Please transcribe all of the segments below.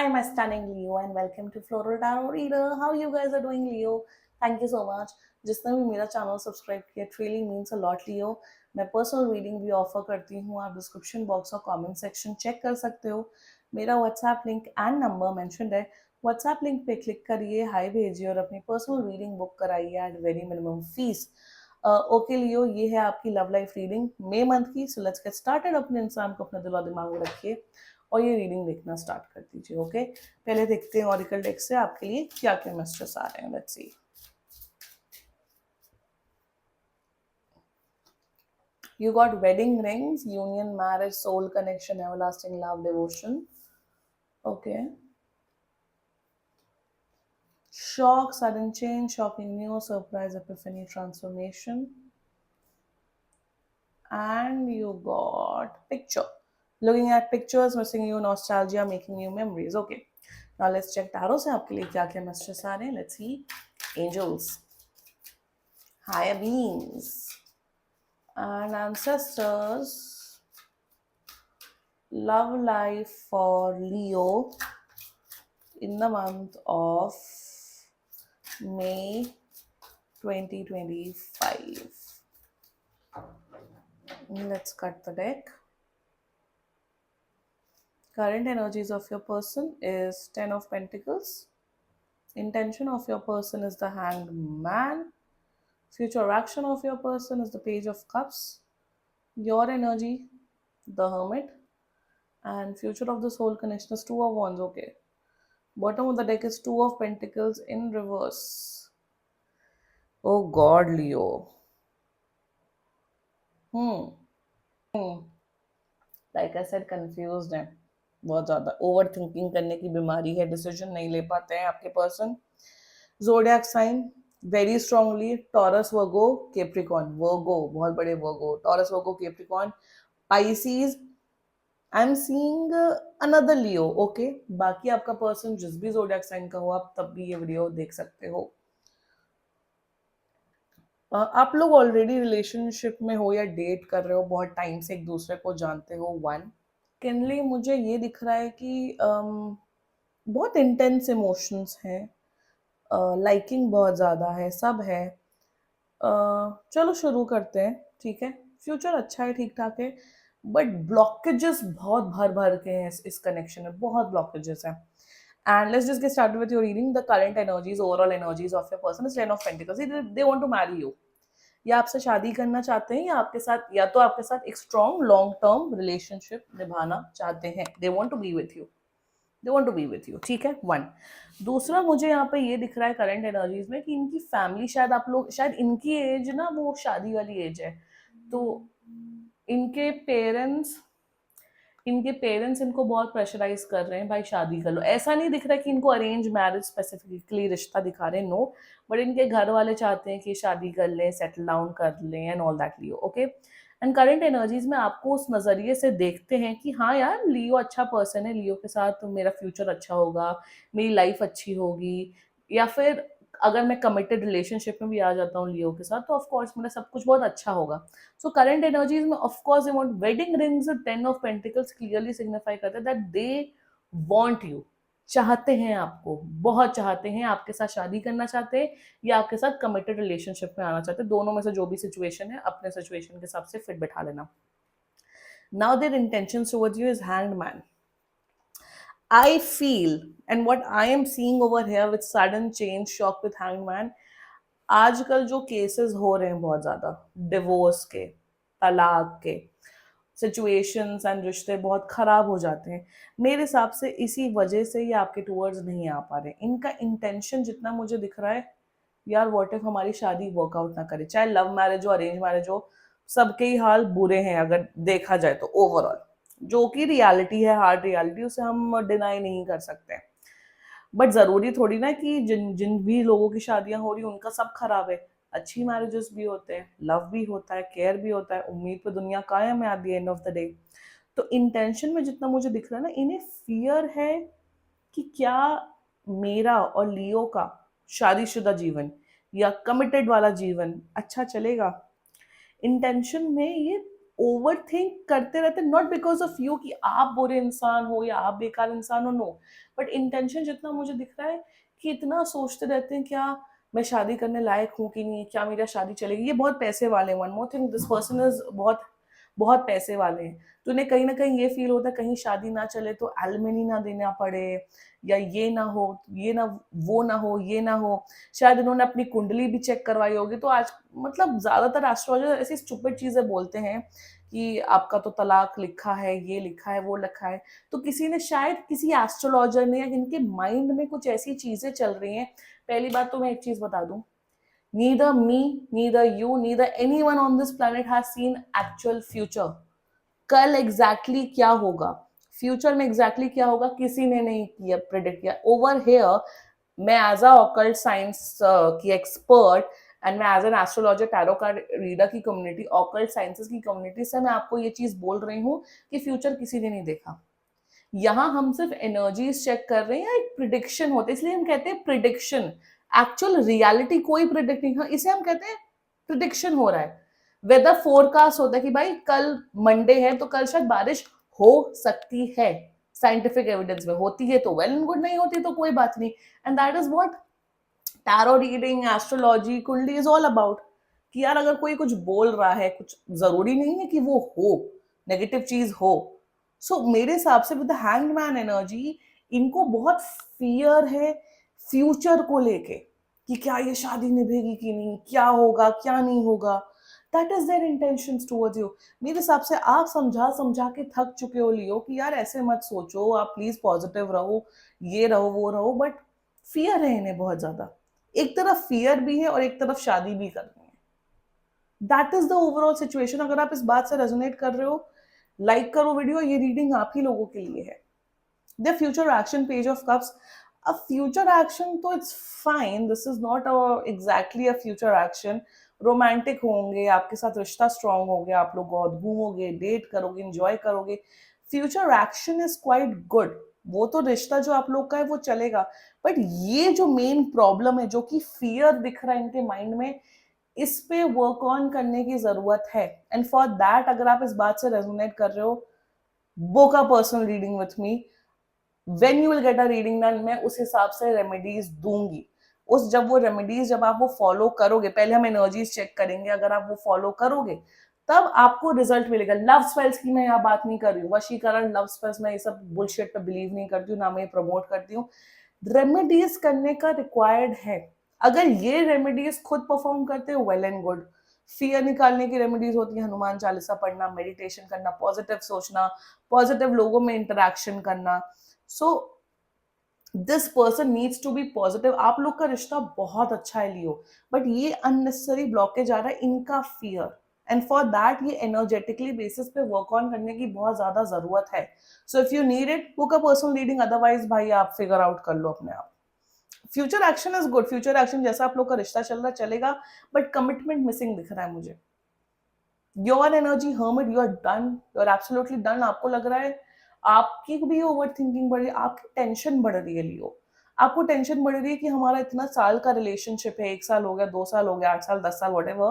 Hi, my stunning Leo, and welcome to Floral Tarot Reader. How you guys are doing, Leo? Thank you so much. जिसने भी मेरा channel subscribe किया, it really means a lot, Leo. मैं personal reading भी offer करती हूँ. आप description box और कमेंट सेक्शन चेक कर सकते हो. मेरा WhatsApp link and number mentioned है. व्हाट्सएप लिंक पे क्लिक करिए, हाई भेजिए और अपनी पर्सनल रीडिंग बुक कराइए at very minimum fees. Okay Leo, ये है आपकी love life reading May month की. So let's get started. अपने इंसान को अपने दिल और दिमाग में रखिए और ये रीडिंग देखना स्टार्ट कर दीजिए. ओके, पहले देखते हैं ऑरिकल डेक से आपके लिए क्या क्या मैसेजेस आ रहे हैं. Let's see. You got wedding rings, union, marriage, soul connection, everlasting love, devotion. Okay. Shock, sudden change, shocking news, surprise, epiphany, transformation. And you got picture. Looking at pictures, missing you, nostalgia, making you memories. Okay. Now let's check tarot से आपके लिए क्या क्या messages आ रहे हैं. Let's see. Angels, higher beings, and ancestors. Love life for Leo in the month of May 2025. Let's cut the deck. Current energies of your person is 10 of Pentacles. Intention of your person is the Hanged Man. Future action of your person is the Page of Cups. Your energy, the Hermit. And future of the soul connection is Two of Wands. Okay. Bottom of the deck is Two of Pentacles in reverse. Oh God, Leo. Like I said, confused है बहुत ज़्यादा. Over thinking करने की बीमारी है. Decision नहीं ले पाते हैं आपके person. Zodiac sign very strongly Taurus, Virgo, Capricorn. Virgo बहुत बड़े Virgo, Taurus, Virgo, Capricorn, Pisces. I am seeing another Leo. Okay, बाकी आपका पर्सन जिस भी जोडियाक साइन का हो, आप तब भी ये वीडियो देख सकते हो. आप लोग ऑलरेडी रिलेशनशिप में हो या डेट कर रहे हो, बहुत टाइम से एक दूसरे को जानते हो. वन सेकेंडली मुझे ये दिख रहा है कि बहुत इंटेंस इमोशंस हैं. लाइकिंग बहुत ज़्यादा है, सब है. चलो शुरू करते हैं. ठीक है, फ्यूचर अच्छा है, ठीक ठाक है, बट ब्लॉकेजेस बहुत भर भर के हैं इस कनेक्शन में. बहुत ब्लॉकेजेस हैं. And let's just get started with your reading. The current energies, overall energies of your person is Ten of Pentacles. They want to marry you. या आपसे शादी करना चाहते हैं, या आपके साथ, या तो आपके साथ एक स्ट्रॉन्ग लॉन्ग टर्म रिलेशनशिप निभाना चाहते हैं. They want to be with you. They want to be with you. ठीक है, वन. दूसरा मुझे यहाँ पे ये दिख रहा है करंट एनर्जीज में कि इनकी फैमिली, शायद आप लोग, शायद इनकी एज ना वो शादी वाली एज है, तो इनके पेरेंट्स इनको बहुत प्रेशराइज कर रहे हैं, भाई शादी कर लो. ऐसा नहीं दिख रहा है कि इनको अरेंज मैरिज स्पेसिफिकली रिश्ता दिखा रहे हैं, नो. बट इनके घर वाले चाहते हैं कि शादी कर लें, सेटल डाउन कर लें and all that. Leo, okay. And current energies में आपको उस नज़रिए से देखते हैं कि हाँ यार, लियो अच्छा पर्सन है, लियो के साथ मेरा फ्यूचर अच्छा होगा, मेरी लाइफ अच्छी होगी. या फिर अगर मैं कमिटेड रिलेशनशिप में भी आ जाता हूँ लियो के साथ, तो ऑफकोर्स मेरा सब कुछ बहुत अच्छा होगा. सो करंट एनर्जीज में of course they want wedding rings. 10 of pentacles clearly signify करते हैं दैट दे वांट यू. चाहते हैं आपको, बहुत चाहते हैं, आपके साथ शादी करना चाहते हैं या आपके साथ कमिटेड रिलेशनशिप में आना चाहते हैं. दोनों में से जो भी सिचुएशन है, अपने सिचुएशन के हिसाब से फिट बैठा लेना. Now their intentions towards you is hanged man. I feel, and what I am seeing over here with sudden change, shock with hanged man, आजकल जो केसेस हो रहे हैं बहुत ज़्यादा डिवोर्स के, तलाक के, सिचुएशंस एंड रिश्ते बहुत ख़राब हो जाते हैं. मेरे हिसाब से इसी वजह से ये आपके टूवर्ड्स नहीं आ पा रहे. इनका इंटेंशन जितना मुझे दिख रहा है, यार व्हाट इफ हमारी शादी वर्कआउट ना करे. चाहे लव मैरिज हो, अरेंज मैरिज हो, सबके ही हाल बुरे हैं अगर देखा जाए तो ओवरऑल. जो कि रियलिटी है, हार्ड रियलिटी, उसे हम डिनाई नहीं कर सकते. बट ज़रूरी थोड़ी ना कि जिन जिन भी लोगों की शादियां हो रही उनका सब खराब है. अच्छी मैरिजेस भी होते हैं, लव भी होता है, केयर भी होता है, उम्मीद पे दुनिया कायम है at the end of the day. तो इंटेंशन में जितना मुझे दिख रहा है ना, इन्हें फियर है कि क्या मेरा और लियो का शादीशुदा जीवन या कमिटेड वाला जीवन अच्छा चलेगा. इंटेंशन में ये ओवर थिंक करते रहते, नॉट बिकॉज ऑफ यू कि आप बुरे इंसान हो या आप बेकार इंसान हो, नो, बट इंटेंशन जितना मुझे दिख रहा है कि इतना सोचते रहते हैं, क्या मैं शादी करने लायक हूँ कि नहीं, क्या मेरा शादी चलेगी। ये बहुत पैसे वाले, one more thing, this person is बहुत बहुत पैसे वाले हैं, तो उन्हें कहीं ना कहीं ये फील होता है कहीं शादी ना चले तो एलिमनी ना देना पड़े, या ये ना हो, ये ना, वो ना हो, ये ना हो। शायद इन्होंने अपनी कुंडली भी चेक करवाई होगी, तो आज मतलब ज्यादातर एस्ट्रोलॉजर ऐसी स्टूपिड चीजें बोलते हैं कि आपका तो तलाक लिखा है, ये लिखा है, वो लिखा है। तो किसी ने शायद, किसी एस्ट्रोलॉजर ने, या इनके माइंड में कुछ ऐसी चीजें चल रही हैं। पहली बात तो मैं एक चीज बता दूं, neither me, neither you, neither anyone on this planet has seen actual future. कल एग्जैक्टली exactly क्या होगा, फ्यूचर में एग्जैक्टली exactly क्या होगा, किसी ने नहीं किया, प्रिडिक्ट किया। ओवर हेयर मैं एज अ ऑकल्ट साइंस की एक्सपर्ट एंड मैं as an astrologer, tarot card reader की कम्युनिटी, ऑकल्ट साइंसेस की कम्युनिटी से मैं आपको ये चीज बोल रही हूँ कि फ्यूचर किसी ने नहीं देखा। यहाँ हम सिर्फ एनर्जीज चेक कर रहे हैं, या एक प्रिडिक्शन होता है, इसलिए हम कहते हैं प्रिडिक्शन। एक्चुअल रियलिटी कोई प्रिडिक्ट नहीं, इसे हम कहते हैं प्रिडिक्शन हो रहा है। वेदर फोरकास्ट होता है कि भाई कल मंडे है तो कल शायद बारिश हो सकती है, साइंटिफिक एविडेंस में होती है तो वेल एंड गुड, नहीं होती तो कोई बात नहीं। And that is what tarot reading, astrology, कुंडली इज ऑल अबाउट। कि यार अगर कोई कुछ बोल रहा है, कुछ जरूरी नहीं है कि वो हो नेगेटिव चीज हो। सो मेरे हिसाब से विद द हैंगमैन एनर्जी, इनको बहुत फियर है फ्यूचर को लेके कि क्या ये शादी निभेगी कि नहीं, क्या होगा क्या नहीं होगा। That is their intentions towards you. मेरे हिसाब से आप समझा समझा के थक चुके हो लियो कि यार ऐसे मत सोचो, आप प्लीज पॉजिटिव रहो, ये रहो वो रहो, बट फियर है इन्हें बहुत ज्यादा। एक तरफ फियर भी है और एक तरफ शादी भी करनी है। That is the overall situation. अगर आप इस बात से रेजोनेट कर रहे हो, लाइक करो वीडियो, ये रीडिंग आप ही लोगों के लिए है। The future action, page of cups, a future action तो it's fine, this is not exactly a future action. Romantic होंगे, आपके साथ रिश्ता स्ट्रांग हो गया, आप लोग बहुत घूमोगे, डेट करोगे, इंजॉय करोगे, future action is quite good. वो तो रिश्ता जो आप लोग का है वो चलेगा, बट ये जो मेन प्रॉब्लम है, जो कि फियर दिख रहा है इनके माइंड में, इस पे वर्क ऑन करने की जरूरत है। एंड फॉर दैट, अगर आप इस बात से रेजोनेट कर रहे हो, book a personal reading with me. When you will get a reading done, मैं उस हिसाब से रेमेडीज दूंगी। उस जब वो रेमेडीज, जब आप वो फॉलो करोगे, पहले हम एनर्जीज चेक करेंगे, अगर आप वो फॉलो करोगे तब आपको रिजल्ट मिलेगा। लव स्पेल्स की मैं यहाँ बात नहीं कर रही हूँ, वशीकरण, लव स्पेल्स, मैं ये सब बुलशिट पे बिलीव नहीं करती हूँ, ना मैं ये प्रमोट करती हूँ। रेमेडीज करने का रिक्वायर्ड है। अगर ये रेमेडीज खुद परफॉर्म करते हो, वेल एंड गुड। फियर निकालने की रेमेडीज होती है हनुमान चालीसा पढ़ना, मेडिटेशन करना, पॉजिटिव सोचना, पॉजिटिव लोगों में इंटरेक्शन करना। So this person needs to be positive. आप लोग का रिश्ता बहुत अच्छा है लियो, बट ये अननेसेसरी ब्लॉकेज आ रहा है इनका फियर। एंड फॉर दैट ये एनर्जेटिकली बेसिस पे वर्क ऑन करने की बहुत ज्यादा जरूरत है। So if you need it, book a personal reading, otherwise भाई आप फिगर आउट कर लो अपने आप। Future action is good, future action जैसा आप लोग का रिश्ता चल रहा चलेगा, बट कमिटमेंट मिसिंग दिख रहा है मुझे। Your energy hermit, you are done, you are absolutely done. आपको लग रहा है आपकी भी ओवर थिंकिंग बढ़ रही है, आपकी टेंशन बढ़ रही है लियो। आपको टेंशन बढ़ रही है कि हमारा इतना साल का रिलेशनशिप है, 1 साल हो गया, 2 साल हो गया, 8 साल, 10 साल, वटेवर।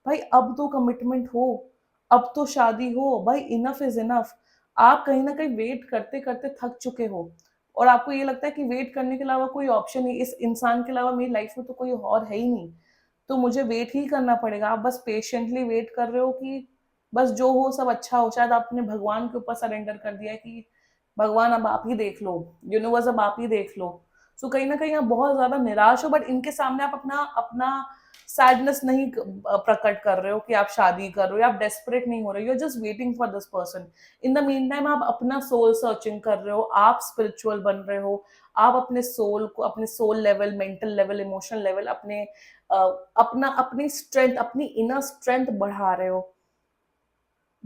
भाई अब तो कमिटमेंट हो, अब तो शादी हो भाई, इनफ इज इनफ। आप कहीं ना कहीं वेट करते करते थक चुके हो, और आपको ये लगता है कि वेट करने के अलावा कोई ऑप्शन नहीं, इस इंसान के अलावा मेरी लाइफ में तो कोई और है ही नहीं, तो मुझे वेट ही करना पड़ेगा। आप बस पेशेंटली वेट कर रहे हो कि बस जो हो सब अच्छा हो। शायद आपने भगवान के ऊपर सरेंडर कर दिया है कि भगवान अब आप ही देख लो, यूनिवर्स अब आप ही देख लो। सो कहीं ना कहीं आप बहुत ज्यादा निराश हो, बट इनके सामने आप अपना अपना सैडनेस नहीं प्रकट कर रहे हो कि आप शादी कर रहे हो, या आप डेस्परेट नहीं हो रहे हो, you are just waiting for this person. In the meantime आप अपना सोल सर्चिंग कर रहे हो, आप स्पिरिचुअल बन रहे हो, आप अपने सोल को, अपने soul level, mental level, emotional level, अपने अपना अपनी स्ट्रेंथ, अपनी इनर स्ट्रेंथ बढ़ा रहे हो।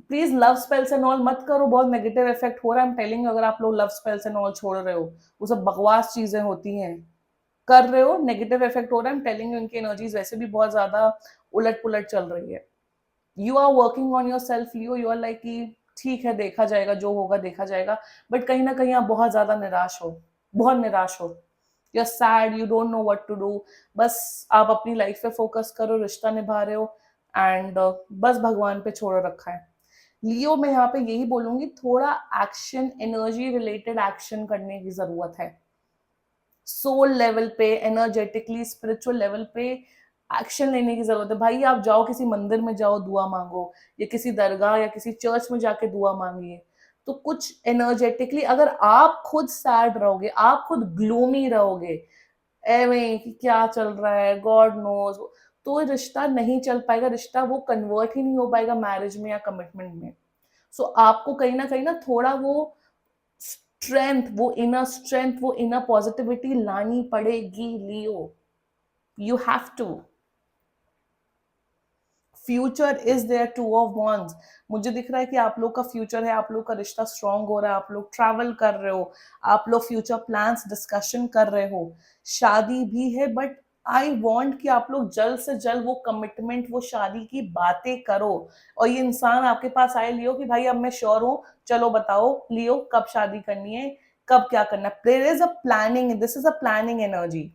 Please love spells and all मत करो, बहुत नेगेटिव इफेक्ट हो रहा है। आई एम टेलिंग यू, अगर आप लोग लव स्पेल्स एंड ऑल छोड़ रहे हो, वो सब बकवास चीजें होती हैं, कर रहे हो, नेगेटिव इफेक्ट हो रहा है। आई एम टेलिंग यू, इनकी एनर्जीज वैसे भी बहुत ज्यादा उलट पुलट चल रही है। You are working on yourself Leo, you are like कि ठीक है देखा जाएगा, जो होगा देखा जाएगा, बट कहीं ना कहीं आप बहुत ज्यादा निराश हो, बहुत निराश हो। You are sad, you don't know what to do. बस आप अपनी लाइफ पे फोकस करो, रिश्ता निभा रहे हो, एंड बस भगवान पे छोड़ रखा है। लियो मैं यहाँ पे यही बोलूंगी, थोड़ा एक्शन, एनर्जी रिलेटेड एक्शन करने की जरूरत है। सोल लेवल पे, एनर्जेटिकली, स्पिरिचुअल लेवल पे एक्शन लेने की जरूरत है। भाई आप जाओ किसी मंदिर में जाओ, दुआ मांगो, या किसी दरगाह या किसी चर्च में जाके दुआ मांगिए। तो कुछ एनर्जेटिकली, अगर आप खुद सैड रहोगे, आप खुद ग्लूमी रहोगे, एवे कि क्या चल रहा है, गॉड नोज, तो रिश्ता नहीं चल पाएगा, रिश्ता वो कन्वर्ट ही नहीं हो पाएगा मैरिज में या कमिटमेंट में। सो आपको कहीं ना थोड़ा वो स्ट्रेंथ, वो इनर स्ट्रेंथ, वो इनर पॉजिटिविटी लानी पड़ेगी Leo. You have to. Future is there, two of wands. मुझे दिख रहा है कि आप लोग का फ्यूचर है, आप लोग का रिश्ता स्ट्रांग हो रहा है, आप लोग ट्रैवल कर रहे हो, आप लोग फ्यूचर प्लान्स डिस्कशन कर रहे हो, शादी भी है। बट आई वॉन्ट कि आप लोग जल्द से जल्द वो कमिटमेंट, वो शादी की बातें करो, और ये इंसान आपके पास आए लियो कि भाई अब मैं श्योर हूं, चलो बताओ लियो कब शादी करनी है, कब क्या करना है। There is a planning, this is a planning energy.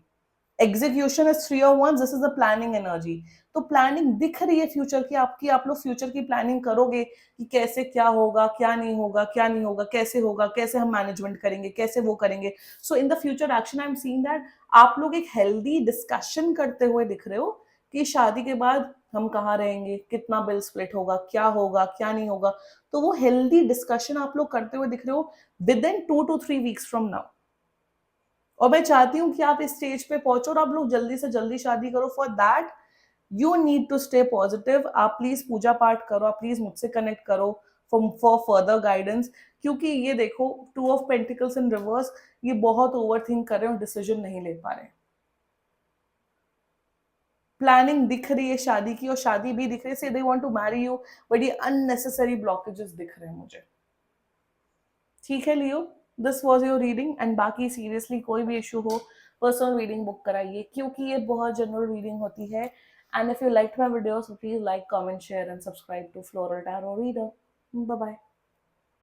Execution is 3 of Wands, this is a planning energy. तो प्लानिंग दिख रही है फ्यूचर की आपकी, आप लोग फ्यूचर की प्लानिंग करोगे कि कैसे क्या होगा, क्या नहीं होगा, क्या नहीं होगा, कैसे होगा, कैसे हम मैनेजमेंट करेंगे, कैसे वो करेंगे। So in the future action I am seeing that आप लोग एक हेल्दी डिस्कशन करते हुए दिख रहे हो कि शादी के बाद हम कहाँ रहेंगे, कितना बिल स्प्लिट होगा, क्या नहीं होगा। तो वो हेल्दी डिस्कशन आप लोग करते हुए दिख रहे हो with in 2 to 3 weeks from now. और मैं चाहती हूँ कि आप इस स्टेज पे पहुंचो और आप लोग जल्दी से जल्दी शादी करो। For that you need to stay positive. आप प्लीज पूजा पाठ करो, आप प्लीज मुझसे कनेक्ट करो फॉर फर्दर गाइडेंस। क्योंकि ये देखो 2 of Pentacles इन रिवर्स, ये बहुत ओवर थिंक कर रहे हो, डिसीजन नहीं ले पा रहे। प्लानिंग दिख रही है शादी की, और शादी भी दिख रही है, say they want to marry you, but ये अननेसेसरी ब्लॉकेजेस दिख रहे हैं मुझे। ठीक है Leo, this was your reading. And बाकी सीरियसली कोई भी इशू हो, पर्सनल रीडिंग बुक कराइए, क्योंकि ये बहुत जनरल रीडिंग होती है। And if you like my videos, please like, comment, share and subscribe to floral tarot reader. Bye bye.